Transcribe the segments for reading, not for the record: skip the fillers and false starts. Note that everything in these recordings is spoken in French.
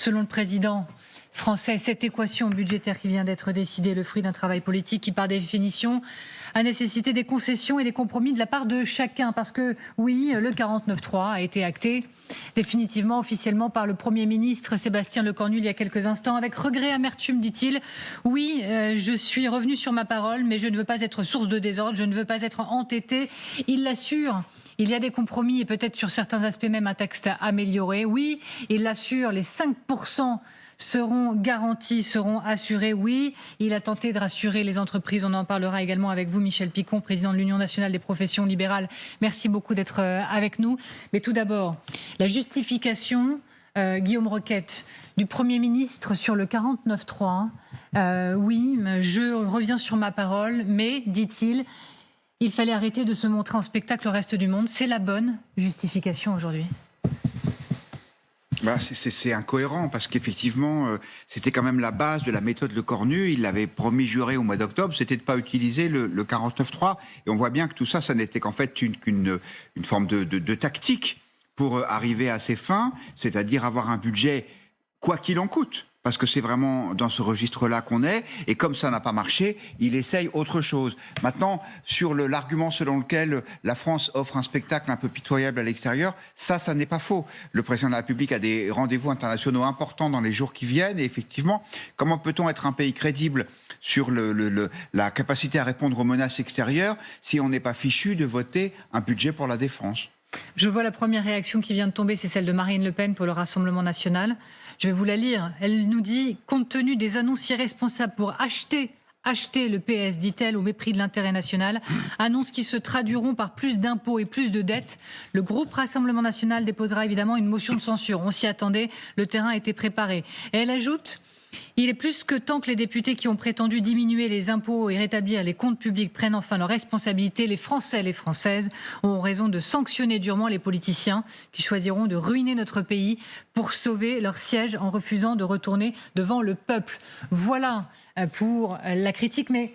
selon le président français, cette équation budgétaire qui vient d'être décidée est le fruit d'un travail politique qui, par définition, a nécessité des concessions et des compromis de la part de chacun. Parce que, oui, le 49.3 a été acté définitivement, officiellement, par le Premier ministre Sébastien Lecornu il y a quelques instants. Avec regret, amertume, dit-il, oui, je suis revenu sur ma parole, mais je ne veux pas être source de désordre, je ne veux pas être entêté. Il l'assure. Il y a des compromis et peut-être sur certains aspects même un texte amélioré. Oui, il l'assure, les 5% seront garantis, seront assurés. Oui, il a tenté de rassurer les entreprises. On en parlera également avec vous, Michel Picon, président de l'Union nationale des professions libérales. Merci beaucoup d'être avec nous. Mais tout d'abord, la justification, Guillaume Roquette, du Premier ministre sur le 49.3. Oui, je reviens sur ma parole, mais, dit-il, il fallait arrêter de se montrer en spectacle au reste du monde. C'est la bonne justification aujourd'hui. C'est incohérent parce qu'effectivement, c'était quand même la base de la méthode Lecornu. Il l'avait promis juré au mois d'octobre, c'était de ne pas utiliser le 49.3. Et on voit bien que tout ça, ça n'était qu'en fait une forme de tactique pour arriver à ses fins, c'est-à-dire avoir un budget quoi qu'il en coûte. Parce que c'est vraiment dans ce registre-là qu'on est. Et comme ça n'a pas marché, il essaye autre chose. Maintenant, sur l'argument selon lequel la France offre un spectacle un peu pitoyable à l'extérieur, ça n'est pas faux. Le président de la République a des rendez-vous internationaux importants dans les jours qui viennent. Et effectivement, comment peut-on être un pays crédible sur la capacité à répondre aux menaces extérieures si on n'est pas fichu de voter un budget pour la défense ? Je vois la première réaction qui vient de tomber, c'est celle de Marine Le Pen pour le Rassemblement national. Je vais vous la lire. Elle nous dit « Compte tenu des annonces irresponsables pour acheter le PS, dit-elle, au mépris de l'intérêt national, annonces qui se traduiront par plus d'impôts et plus de dettes, le groupe Rassemblement national déposera évidemment une motion de censure. On s'y attendait, le terrain était préparé. » Et elle ajoute « Il est plus que temps que les députés qui ont prétendu diminuer les impôts et rétablir les comptes publics prennent enfin leurs responsabilités. Les Français et les Françaises ont raison de sanctionner durement les politiciens qui choisiront de ruiner notre pays pour sauver leur siège en refusant de retourner devant le peuple. » Voilà pour la critique, mais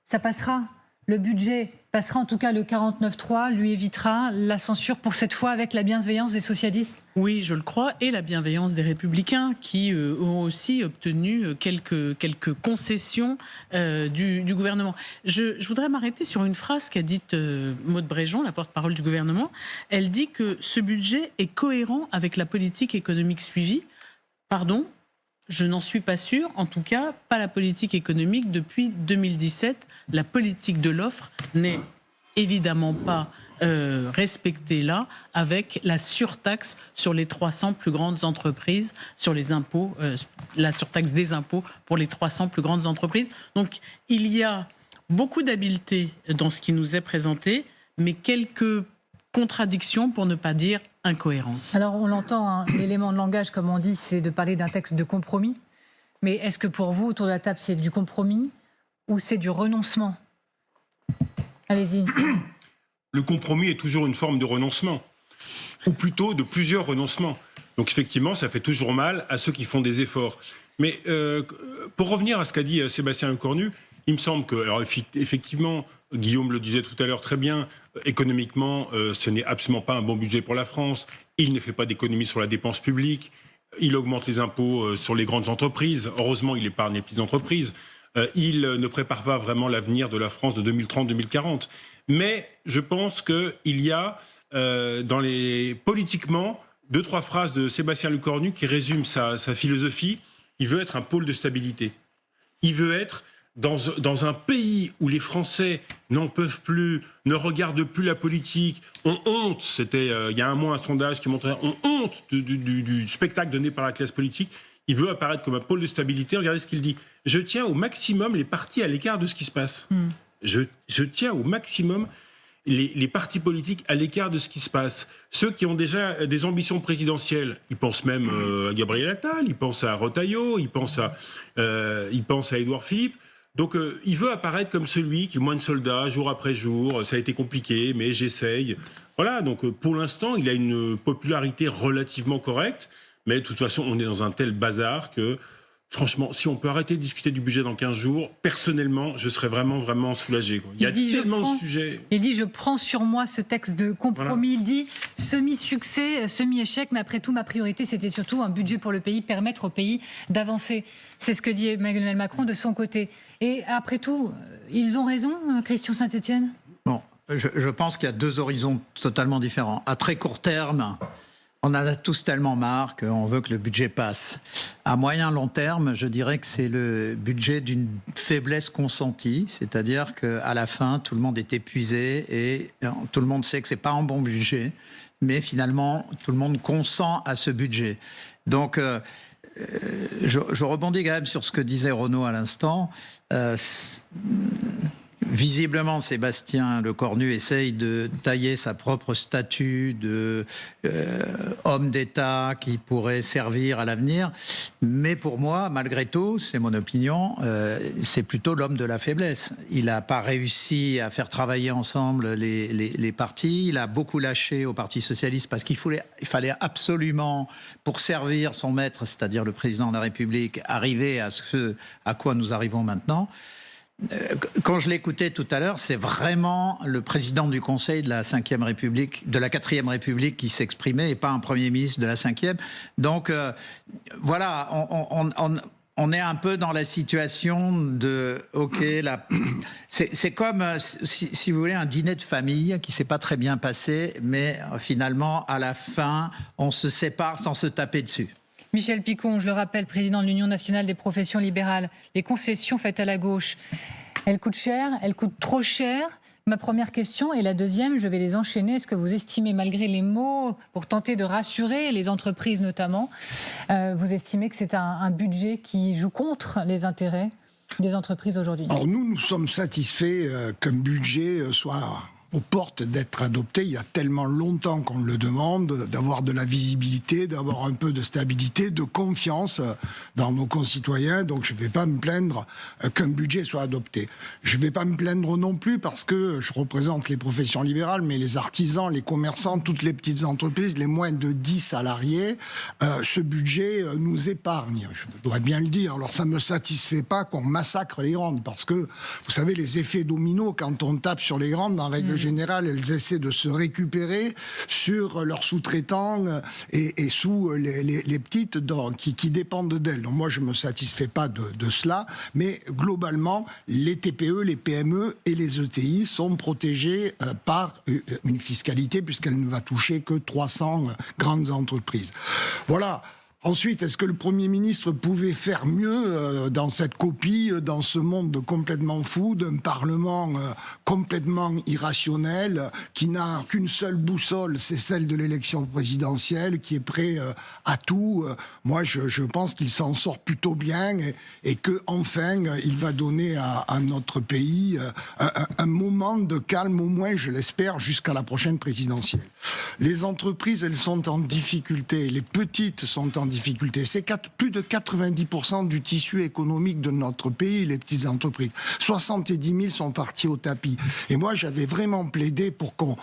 ça passera. Le budget passera, en tout cas le 49.3 lui évitera la censure pour cette fois avec la bienveillance des socialistes. Oui, je le crois, et la bienveillance des Républicains qui ont aussi obtenu quelques concessions du gouvernement. Je voudrais m'arrêter sur une phrase qu'a dite Maude Bréjon, la porte-parole du gouvernement. Elle dit que ce budget est cohérent avec la politique économique suivie. Pardon ? Je n'en suis pas sûre, en tout cas, pas la politique économique depuis 2017. La politique de l'offre n'est évidemment pas respectée là, avec la surtaxe sur les 300 plus grandes entreprises, sur les impôts, la surtaxe des impôts pour les 300 plus grandes entreprises. Donc, il y a beaucoup d'habileté dans ce qui nous est présenté, mais quelques contradictions, pour ne pas dire incohérence. Alors on l'entend, l'élément de langage, comme on dit, c'est de parler d'un texte de compromis. Mais est-ce que pour vous, autour de la table, c'est du compromis ou c'est du renoncement ? Allez-y. Le compromis est toujours une forme de renoncement, ou plutôt de plusieurs renoncements. Donc effectivement, ça fait toujours mal à ceux qui font des efforts. Mais pour revenir à ce qu'a dit Sébastien Lecornu, il me semble que, alors effectivement, Guillaume le disait tout à l'heure très bien, économiquement, ce n'est absolument pas un bon budget pour la France. Il ne fait pas d'économie sur la dépense publique. Il augmente les impôts sur les grandes entreprises. Heureusement, il épargne les petites entreprises. Il ne prépare pas vraiment l'avenir de la France de 2030-2040. Mais je pense qu'il y a, politiquement, 2-3 phrases de Sébastien Lecornu qui résument sa philosophie. Il veut être un pôle de stabilité. Il veut être dans un pays où les Français n'en peuvent plus, ne regardent plus la politique, ont honte, c'était il y a un mois un sondage qui montrait, ont honte du spectacle donné par la classe politique. Il veut apparaître comme un pôle de stabilité. Regardez ce qu'il dit. Je tiens au maximum les partis à l'écart de ce qui se passe. Je tiens au maximum les partis politiques à l'écart de ce qui se passe. Ceux qui ont déjà des ambitions présidentielles, ils pensent même à Gabriel Attal, ils pensent à Retailleau, ils pensent à Édouard Philippe. Donc il veut apparaître comme celui qui moins de soldats jour après jour. Ça a été compliqué, mais j'essaye. Voilà, donc pour l'instant, il a une popularité relativement correcte. Mais de toute façon, on est dans un tel bazar que franchement, si on peut arrêter de discuter du budget dans 15 jours, personnellement, je serais vraiment, vraiment soulagé, quoi. Il y a tellement de sujets. Il dit, je prends sur moi ce texte de compromis. Voilà. Il dit, semi-succès, semi-échec, mais après tout, ma priorité, c'était surtout un budget pour le pays, permettre au pays d'avancer. C'est ce que dit Emmanuel Macron de son côté. Et après tout, ils ont raison, Christian Saint-Etienne ? Bon, je pense qu'il y a deux horizons totalement différents. À très court terme, on en a tous tellement marre qu'on veut que le budget passe. À moyen long terme, je dirais que c'est le budget d'une faiblesse consentie, c'est-à-dire qu'à la fin, tout le monde est épuisé et tout le monde sait que c'est pas un bon budget, mais finalement, tout le monde consent à ce budget. Donc, je rebondis quand même sur ce que disait Renaud à l'instant. Visiblement, Sébastien Lecornu essaye de tailler sa propre statue de homme d'État qui pourrait servir à l'avenir. Mais pour moi, malgré tout, c'est mon opinion, c'est plutôt l'homme de la faiblesse. Il n'a pas réussi à faire travailler ensemble les partis. Il a beaucoup lâché au Parti socialiste parce qu'il fallait absolument, pour servir son maître, c'est-à-dire le président de la République, arriver à ce à quoi nous arrivons maintenant. Quand je l'écoutais tout à l'heure, c'est vraiment le président du Conseil de la 5e République, de la 4e République qui s'exprimait et pas un Premier ministre de la 5e. Donc voilà, on est un peu dans la situation de OK, c'est comme si vous voulez un dîner de famille qui s'est pas très bien passé, mais finalement à la fin on se sépare sans se taper dessus. Michel Picon, je le rappelle, président de l'Union nationale des professions libérales. Les concessions faites à la gauche, elles coûtent cher, elles coûtent trop cher. Ma première question et la deuxième, je vais les enchaîner. Est-ce que vous estimez, malgré les mots, pour tenter de rassurer les entreprises notamment, vous estimez que c'est un budget qui joue contre les intérêts des entreprises aujourd'hui ? Alors nous sommes satisfaits qu'un budget soit aux portes d'être adopté. Il y a tellement longtemps qu'on le demande, d'avoir de la visibilité, d'avoir un peu de stabilité, de confiance dans nos concitoyens. Donc je ne vais pas me plaindre qu'un budget soit adopté. Je ne vais pas me plaindre non plus parce que je représente les professions libérales, mais les artisans, les commerçants, toutes les petites entreprises, les moins de 10 salariés, ce budget nous épargne. Je dois bien le dire. Alors ça ne me satisfait pas qu'on massacre les grandes parce que, vous savez, les effets dominos, quand on tape sur les grandes, en règle générale, elles essaient de se récupérer sur leurs sous-traitants et sous les petites qui dépendent d'elles. Donc moi, je ne me satisfais pas de cela, mais globalement, les TPE, les PME et les ETI sont protégés par une fiscalité puisqu'elle ne va toucher que 300 grandes entreprises. Voilà. Ensuite, est-ce que le Premier ministre pouvait faire mieux dans cette copie, dans ce monde complètement fou, d'un Parlement complètement irrationnel, qui n'a qu'une seule boussole, c'est celle de l'élection présidentielle, qui est prêt à tout. Moi, je pense qu'il s'en sort plutôt bien et que enfin, il va donner à notre pays un moment de calme, au moins, je l'espère, jusqu'à la prochaine présidentielle. Les entreprises, elles sont en difficulté. Les petites sont en difficulté. C'est plus de 90% du tissu économique de notre pays, les petites entreprises. 70 000 sont partis au tapis. Et moi, j'avais vraiment plaidé pour qu'on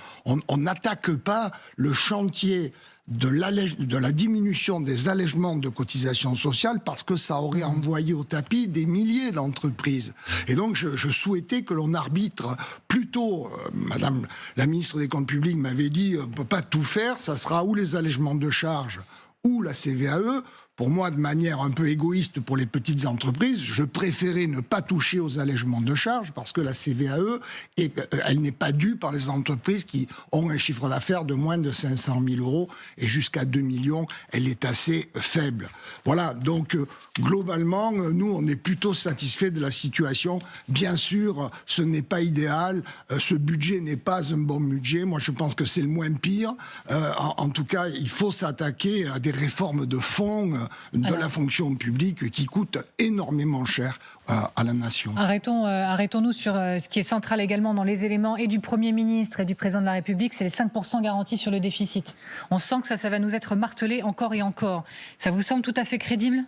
n'attaque pas le chantier de la diminution des allègements de cotisations sociales parce que ça aurait envoyé au tapis des milliers d'entreprises. Et donc, je souhaitais que l'on arbitre plutôt, Madame la ministre des Comptes publics m'avait dit, on ne peut pas tout faire, ça sera ou les allègements de charges ou la CVAE. Pour moi, de manière un peu égoïste pour les petites entreprises, je préférais ne pas toucher aux allègements de charges parce que la CVAE, elle n'est pas due par les entreprises qui ont un chiffre d'affaires de moins de 500 000 euros et jusqu'à 2 millions, elle est assez faible. Voilà, donc globalement, nous, on est plutôt satisfaits de la situation. Bien sûr, ce n'est pas idéal, ce budget n'est pas un bon budget. Moi, je pense que c'est le moins pire. En tout cas, il faut s'attaquer à des réformes de fond de la fonction publique qui coûte énormément cher à la nation. Arrêtons-nous sur ce qui est central également dans les éléments et du Premier ministre et du Président de la République, c'est les 5% garantis sur le déficit. On sent que ça va nous être martelé encore et encore. Ça vous semble tout à fait crédible ?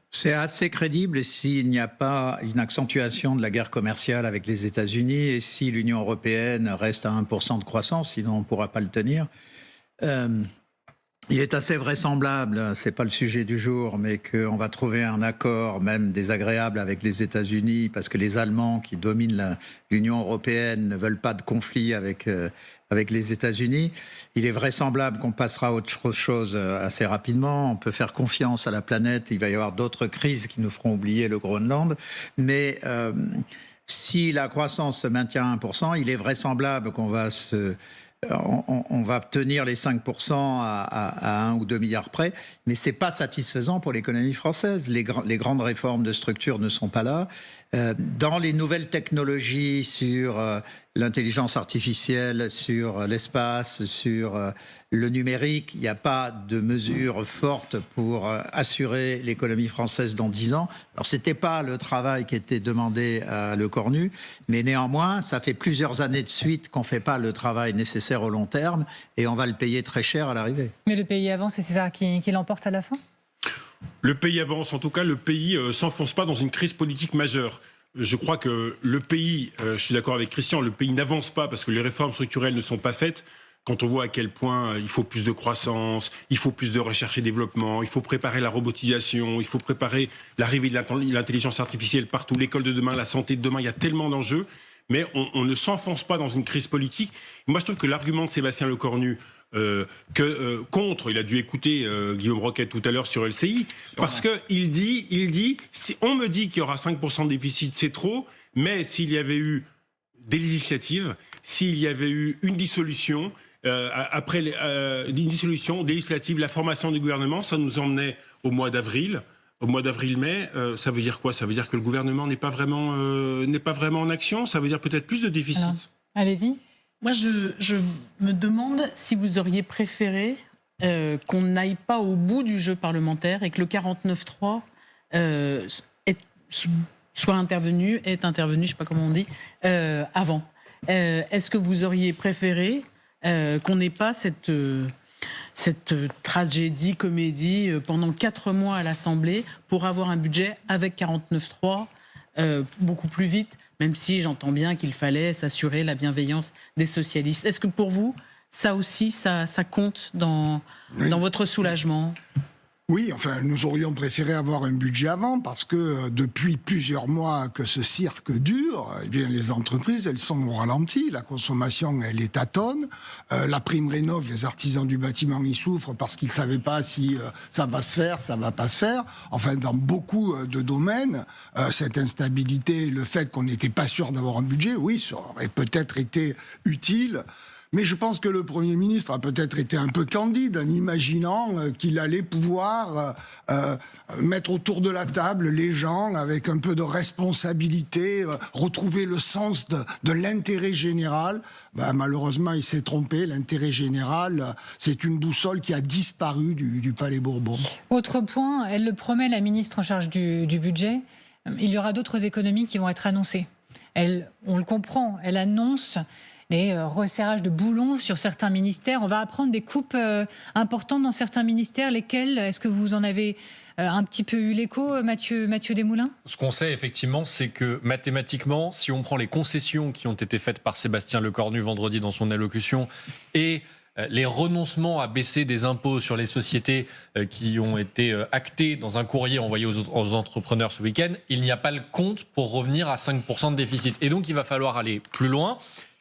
C'est assez crédible s'il n'y a pas une accentuation de la guerre commerciale avec les États-Unis et si l'Union européenne reste à 1% de croissance, sinon on ne pourra pas le tenir. Il est assez vraisemblable, c'est pas le sujet du jour, mais qu'on va trouver un accord, même désagréable, avec les États-Unis, parce que les Allemands qui dominent l'Union européenne ne veulent pas de conflit avec les États-Unis. Il est vraisemblable qu'on passera à autre chose assez rapidement. On peut faire confiance à la planète. Il va y avoir d'autres crises qui nous feront oublier le Groenland. Mais si la croissance se maintient à 1%, il est vraisemblable qu'on va on va obtenir les 5% à 1 ou 2 milliards près, mais ce n'est pas satisfaisant pour l'économie française. Les grandes réformes de structure ne sont pas là. Dans les nouvelles technologies sur l'intelligence artificielle, sur l'espace, sur le numérique, il n'y a pas de mesures fortes pour assurer l'économie française dans 10 ans. Alors, ce n'était pas le travail qui était demandé à Le Cornu, mais néanmoins, ça fait plusieurs années de suite qu'on ne fait pas le travail nécessaire au long terme et on va le payer très cher à l'arrivée. Mais le pays avance et c'est ça qui l'emporte à la fin ? Le pays avance, en tout cas, le pays s'enfonce pas dans une crise politique majeure. Je crois que le pays, je suis d'accord avec Christian, le pays n'avance pas parce que les réformes structurelles ne sont pas faites. Quand on voit à quel point il faut plus de croissance, il faut plus de recherche et développement, il faut préparer la robotisation, il faut préparer l'arrivée de l'intelligence artificielle partout, l'école de demain, la santé de demain, il y a tellement d'enjeux. Mais on ne s'enfonce pas dans une crise politique. Moi, je trouve que l'argument de Sébastien Lecornu contre, il a dû écouter Guillaume Roquette tout à l'heure sur LCI, parce qu'il dit, si on me dit qu'il y aura 5% de déficit, c'est trop, mais s'il y avait eu des législatives, s'il y avait eu une dissolution, après une dissolution législative, la formation du gouvernement, ça nous emmenait au mois d'avril. Au mois d'avril-mai, ça veut dire quoi ? Ça veut dire que le gouvernement n'est pas vraiment en action. Ça veut dire peut-être plus de déficit. Alors, allez-y. Moi, je me demande si vous auriez préféré qu'on n'aille pas au bout du jeu parlementaire et que le 49.3 soit intervenu, je ne sais pas comment on dit, avant. Est-ce que vous auriez préféré qu'on n'ait pas cette tragédie, comédie pendant 4 mois à l'Assemblée pour avoir un budget avec 49.3 beaucoup plus vite, même si j'entends bien qu'il fallait s'assurer la bienveillance des socialistes. Est-ce que pour vous, ça aussi, ça compte dans votre soulagement ? Oui, enfin, nous aurions préféré avoir un budget avant parce que depuis plusieurs mois que ce cirque dure, eh bien, les entreprises, elles sont au ralenti. La consommation, elle est tâtonne. La prime rénov', les artisans du bâtiment y souffrent parce qu'ils ne savaient pas si ça va se faire, ça va pas se faire. Enfin, dans beaucoup de domaines, cette instabilité, le fait qu'on n'était pas sûr d'avoir un budget, oui, ça aurait peut-être été utile. Mais je pense que le Premier ministre a peut-être été un peu candide en imaginant qu'il allait pouvoir mettre autour de la table les gens avec un peu de responsabilité, retrouver le sens de l'intérêt général. Ben, malheureusement, il s'est trompé. L'intérêt général, c'est une boussole qui a disparu du Palais Bourbon. Autre point, elle le promet, la ministre en charge du budget, il y aura d'autres économies qui vont être annoncées. On le comprend, elle annonce les resserrages de boulons sur certains ministères. On va apprendre des coupes importantes dans certains ministères. Lesquels ? Est-ce que vous en avez un petit peu eu l'écho, Mathieu Desmoulins ? Ce qu'on sait effectivement, c'est que mathématiquement, si on prend les concessions qui ont été faites par Sébastien Lecornu vendredi dans son allocution et les renoncements à baisser des impôts sur les sociétés qui ont été actés dans un courrier envoyé aux entrepreneurs ce week-end, il n'y a pas le compte pour revenir à 5% de déficit. Et donc, il va falloir aller plus loin.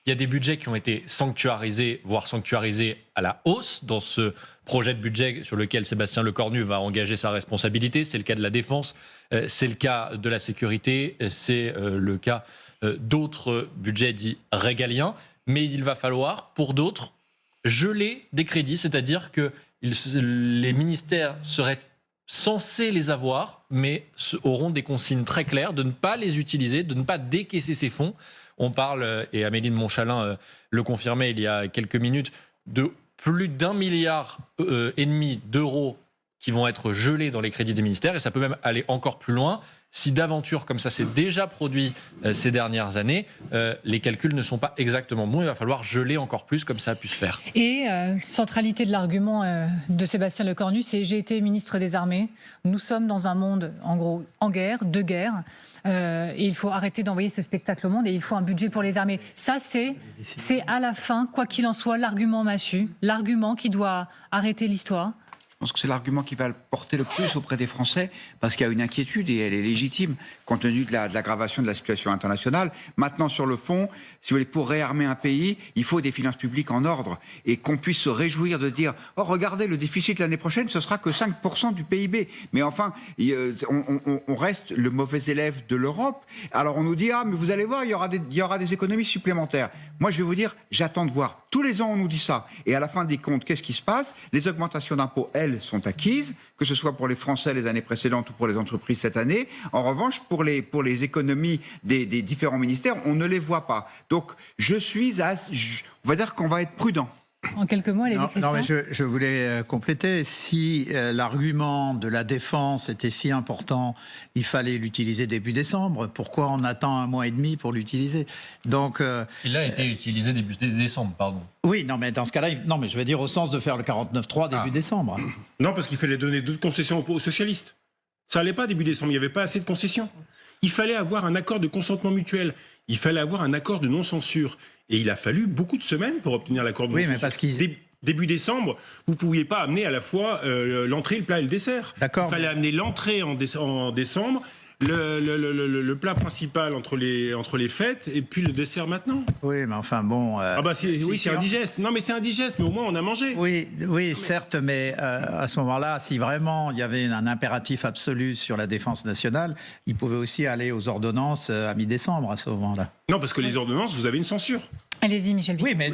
Il y a des budgets qui ont été sanctuarisés, voire sanctuarisés à la hausse dans ce projet de budget sur lequel Sébastien Lecornu va engager sa responsabilité. C'est le cas de la défense, c'est le cas de la sécurité, c'est le cas d'autres budgets dits régaliens. Mais il va falloir, pour d'autres, geler des crédits, c'est-à-dire que les ministères seraient censés les avoir, mais auront des consignes très claires de ne pas les utiliser, de ne pas décaisser ces fonds. On parle, et Amélie de Montchalin le confirmait il y a quelques minutes, de plus d'1,5 milliard d'euros qui vont être gelés dans les crédits des ministères, et ça peut même aller encore plus loin. Si d'aventure comme ça s'est déjà produit ces dernières années, les calculs ne sont pas exactement bons. Il va falloir geler encore plus comme ça a pu se faire. Et centralité de l'argument de Sébastien Lecornu, c'est j'ai été ministre des Armées. Nous sommes dans un monde, en gros, en guerre, de guerre. Et il faut arrêter d'envoyer ce spectacle au monde et il faut un budget pour les armées. Ça, c'est à la fin, quoi qu'il en soit, l'argument massue, l'argument qui doit arrêter l'histoire. Je pense que c'est l'argument qui va le porter le plus auprès des Français, parce qu'il y a une inquiétude et elle est légitime, compte tenu de l'aggravation de la situation internationale. Maintenant, sur le fond, si vous voulez, pour réarmer un pays, il faut des finances publiques en ordre et qu'on puisse se réjouir de dire « Oh, regardez, le déficit l'année prochaine, ce sera que 5% du PIB ». Mais enfin, on reste le mauvais élève de l'Europe. Alors on nous dit « Ah, mais vous allez voir, il y aura des économies supplémentaires ». Moi, je vais vous dire, j'attends de voir. Tous les ans, on nous dit ça. Et à la fin des comptes, qu'est-ce qui se passe? Les augmentations d'impôts, elles, sont acquises, que ce soit pour les Français les années précédentes ou pour les entreprises cette année. En revanche, pour les économies des différents ministères, on ne les voit pas. Donc, on va dire qu'on va être prudent. En quelques mots, les Christian. Non, mais je voulais compléter. Si l'argument de la défense était si important, il fallait l'utiliser début décembre. Pourquoi on attend un mois et demi pour l'utiliser? Donc, il a été utilisé début décembre, pardon. Oui, non, mais dans ce cas-là, non, mais je veux dire au sens de faire le 49.3 début décembre. Non, parce qu'il fallait donner d'autres concessions aux socialistes. Ça allait pas début décembre, il n'y avait pas assez de concessions. Il fallait avoir un accord de consentement mutuel. Il fallait avoir un accord de non-censure. Et il a fallu beaucoup de semaines pour obtenir l'accord de non-censure. Oui, mais parce qu'ils... Début décembre, vous ne pouviez pas amener à la fois l'entrée, le plat et le dessert. D'accord. Il fallait amener l'entrée en décembre, le plat principal entre les fêtes et puis le dessert maintenant. Oui, mais enfin bon... c'est indigeste. Non, mais c'est indigeste, mais au moins on a mangé. Oui, certes, mais à ce moment-là, si vraiment il y avait un impératif absolu sur la défense nationale, il pouvait aussi aller aux ordonnances à mi-décembre à ce moment-là. Non, parce que les ordonnances, vous avez une censure. Allez-y, Michel Picon. Oui, mais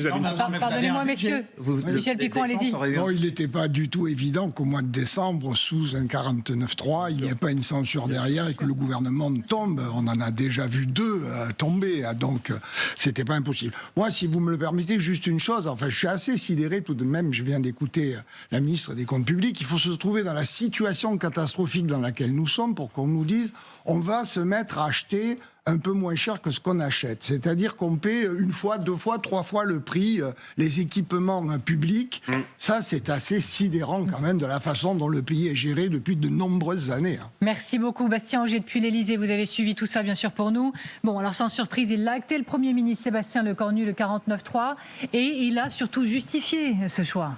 pardonnez-moi, messieurs. Michel Picon, allez-y. Non, il n'était pas du tout évident qu'au mois de décembre, sous un 49.3, il n'y ait pas une censure derrière et que le gouvernement tombe. On en a déjà vu deux tomber, donc c'était pas impossible. Moi, si vous me le permettez, juste une chose. Enfin, je suis assez sidéré tout de même. Je viens d'écouter la ministre des Comptes publics. Il faut se trouver dans la situation catastrophique dans laquelle nous sommes pour qu'on nous dise on va se mettre à acheter un peu moins cher que ce qu'on achète. C'est-à-dire qu'on paie une fois, deux fois, trois fois le prix, les équipements publics. Ça, c'est assez sidérant quand même de la façon dont le pays est géré depuis de nombreuses années. Merci beaucoup, Bastien Auger depuis l'Élysée. Vous avez suivi tout ça, bien sûr, pour nous. Bon, alors sans surprise, il l'a acté, le Premier ministre Sébastien Lecornu, le 49.3, et il a surtout justifié ce choix.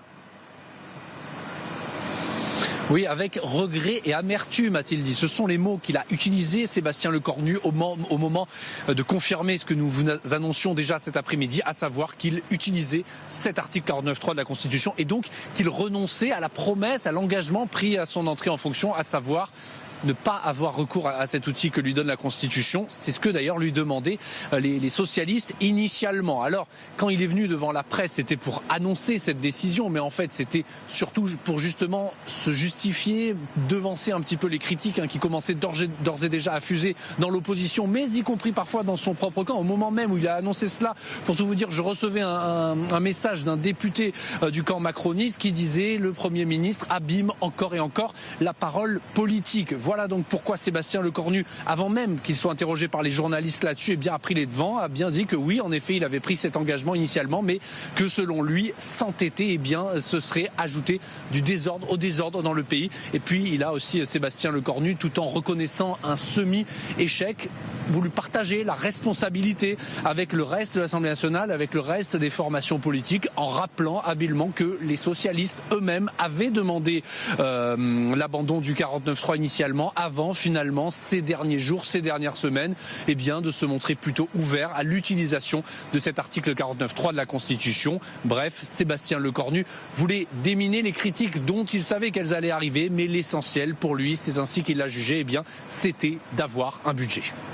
Oui, avec regret et amertume, a-t-il dit. Ce sont les mots qu'il a utilisés, Sébastien Lecornu, au moment de confirmer ce que nous vous annoncions déjà cet après-midi, à savoir qu'il utilisait cet article 49.3 de la Constitution et donc qu'il renonçait à la promesse, à l'engagement pris à son entrée en fonction, à savoir ne pas avoir recours à cet outil que lui donne la Constitution. C'est ce que d'ailleurs lui demandaient les socialistes initialement. Alors, quand il est venu devant la presse, c'était pour annoncer cette décision, mais en fait, c'était surtout pour justement se justifier, devancer un petit peu les critiques qui commençaient d'ores et déjà à fuser dans l'opposition, mais y compris parfois dans son propre camp. Au moment même où il a annoncé cela, pour tout vous dire, je recevais un message d'un député du camp macroniste qui disait « Le Premier ministre abîme encore et encore la parole politique ». Voilà donc pourquoi Sébastien Lecornu, avant même qu'il soit interrogé par les journalistes là-dessus, a pris les devants, a bien dit que oui, en effet, il avait pris cet engagement initialement, mais que selon lui, s'entêter, ce serait ajouter du désordre au désordre dans le pays. Et puis, il a aussi, Sébastien Lecornu, tout en reconnaissant un semi-échec, voulu partager la responsabilité avec le reste de l'Assemblée nationale, avec le reste des formations politiques, en rappelant habilement que les socialistes eux-mêmes avaient demandé l'abandon du 49.3 initialement, avant finalement ces derniers jours, ces dernières semaines, de se montrer plutôt ouvert à l'utilisation de cet article 49.3 de la Constitution. Bref, Sébastien Lecornu voulait déminer les critiques dont il savait qu'elles allaient arriver, mais l'essentiel pour lui, c'est ainsi qu'il l'a jugé, c'était d'avoir un budget.